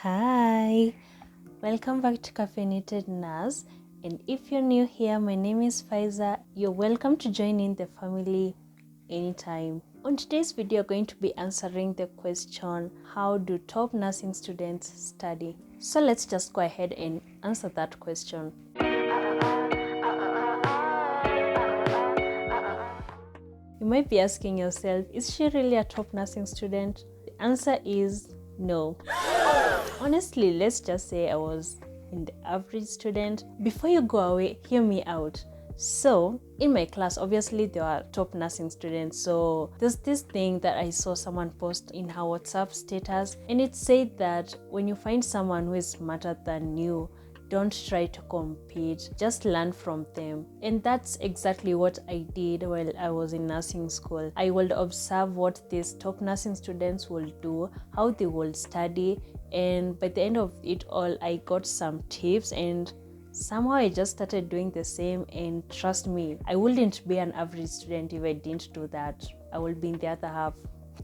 Hi, welcome back to Caffeinated Nurse. And if you're new here, my name is Faiza. You're welcome to join in the family anytime. On today's video, we're going to be answering the question, how do top nursing students study? So let's just go ahead and answer that question. You might be asking yourself, is she really a top nursing student? The answer is no. Honestly, let's just say I was in the average student. Before you go away, hear me out. So, in my class, obviously there are top nursing students. So, there's this thing that I saw someone post in her WhatsApp status, and it said that when you find someone who is smarter than you, don't try to compete, just learn from them. And that's exactly what I did while I was in nursing school. I would observe what these top nursing students will do, how they will study, and by the end of it all, I got some tips, and somehow I just started doing the same. And trust me, I wouldn't be an average student if I didn't do that. I would be in the other half.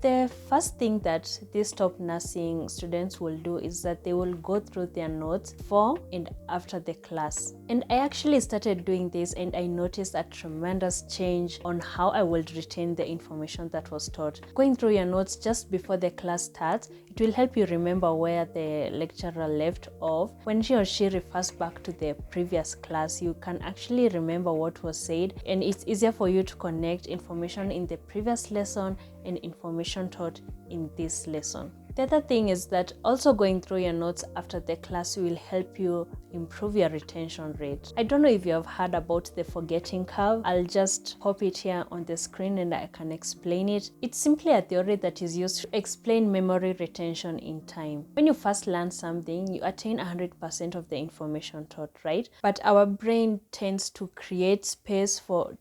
The first thing that these top nursing students will do is that they will go through their notes before and after the class. And I actually started doing this, and I noticed a tremendous change on how I will retain the information that was taught. Going through your notes just before the class starts, it will help you remember where the lecturer left off. When he or she refers back to the previous class, you can actually remember what was said, and it's easier for you to connect information in the previous lesson and information taught in this lesson. The other thing is that also going through your notes after the class will help you improve your retention rate. I don't know if you have heard about the forgetting curve. I'll just pop it here on the screen and I can explain it. It's simply a theory that is used to explain memory retention in time. When you first learn something, you attain 100% of the information taught, right? But our brain tends to create space for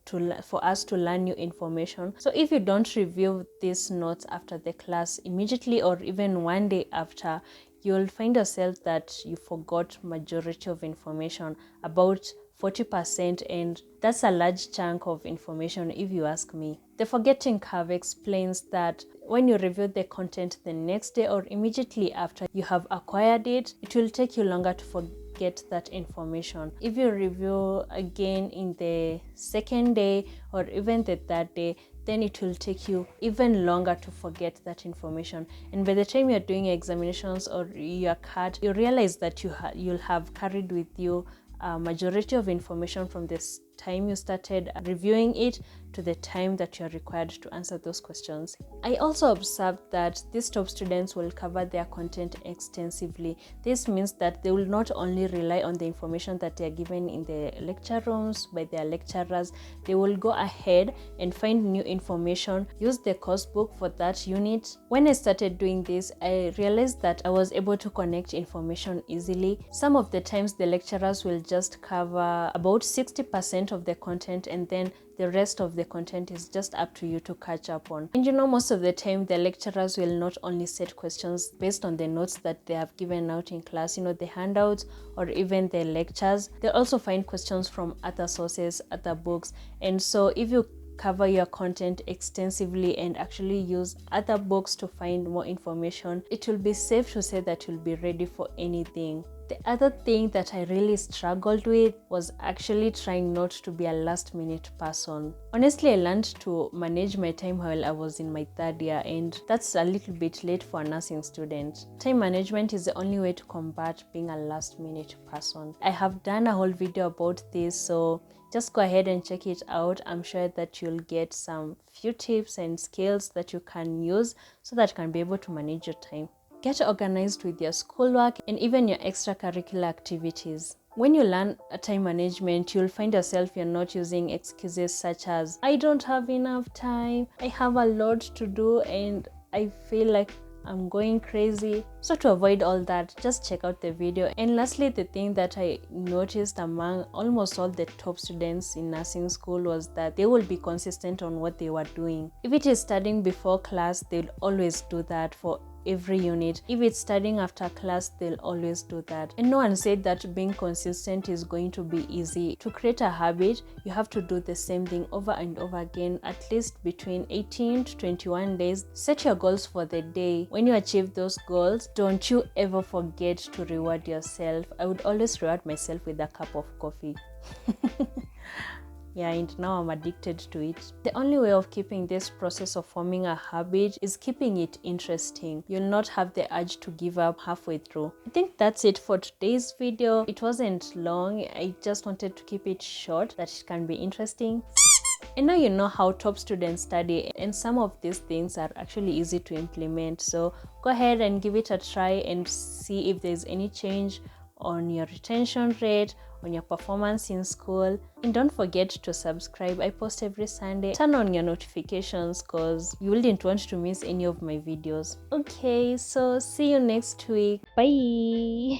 us to learn new information. So if you don't review these notes after the class immediately, or even one day after, you'll find yourself that you forgot majority of information, about 40%, and that's a large chunk of information if you ask me. The forgetting curve explains that when you review the content the next day or immediately after you have acquired it, it will take you longer to forget that information. If you review again in the second day or even the third day, then it will take you even longer to forget that information. And by the time you're doing your examinations or your CAT, you realize that you'll have carried with you a majority of information from this time you started reviewing it to the time that you're required to answer those questions. I also observed that these top students will cover their content extensively. This means that they will not only rely on the information that they are given in the lecture rooms by their lecturers, they will go ahead and find new information, use the course book for that unit. When I started doing this, I realized that I was able to connect information easily. Some of the times the lecturers will just cover about 60% of the content, and then the rest of the content is just up to you to catch up on. And most of the time the lecturers will not only set questions based on the notes that they have given out in class, the handouts or even the lectures. They'll also find questions from other sources, other books. And so if you cover your content extensively and actually use other books to find more information, it will be safe to say that you'll be ready for anything. The other thing that I really struggled with was actually trying not to be a last-minute person. Honestly, I learned to manage my time while I was in my third year, and that's a little bit late for a nursing student. Time management is the only way to combat being a last-minute person. I have done a whole video about this, so just go ahead and check it out. I'm sure that you'll get some few tips and skills that you can use so that you can be able to manage your time. Get organized with your schoolwork and even your extracurricular activities. When you learn time management, you'll find yourself you're not using excuses such as, I don't have enough time, I have a lot to do, and I feel like I'm going crazy. So to avoid all that, just check out the video. And lastly, the thing that I noticed among almost all the top students in nursing school was that they will be consistent on what they were doing. If it is studying before class, they'll always do that for every unit. If it's studying after class, they'll always do that. And no one said that being consistent is going to be easy. To create a habit, you have to do the same thing over and over again, at least between 18 to 21 days. Set your goals for the day. When you achieve those goals, don't you ever forget to reward yourself. I would always reward myself with a cup of coffee. Yeah, and now I'm addicted to it. The only way of keeping this process of forming a habit is keeping it interesting. You'll not have the urge to give up halfway through. I think that's it for today's video. It wasn't long. I just wanted to keep it short, that it can be interesting. And now you know how top students study, and some of these things are actually easy to implement. So go ahead and give it a try and see if there's any change on your retention rate, on your performance in school. And don't forget to subscribe. I post every Sunday. Turn on your notifications because you wouldn't want to miss any of my videos. Okay, so see you next week. Bye.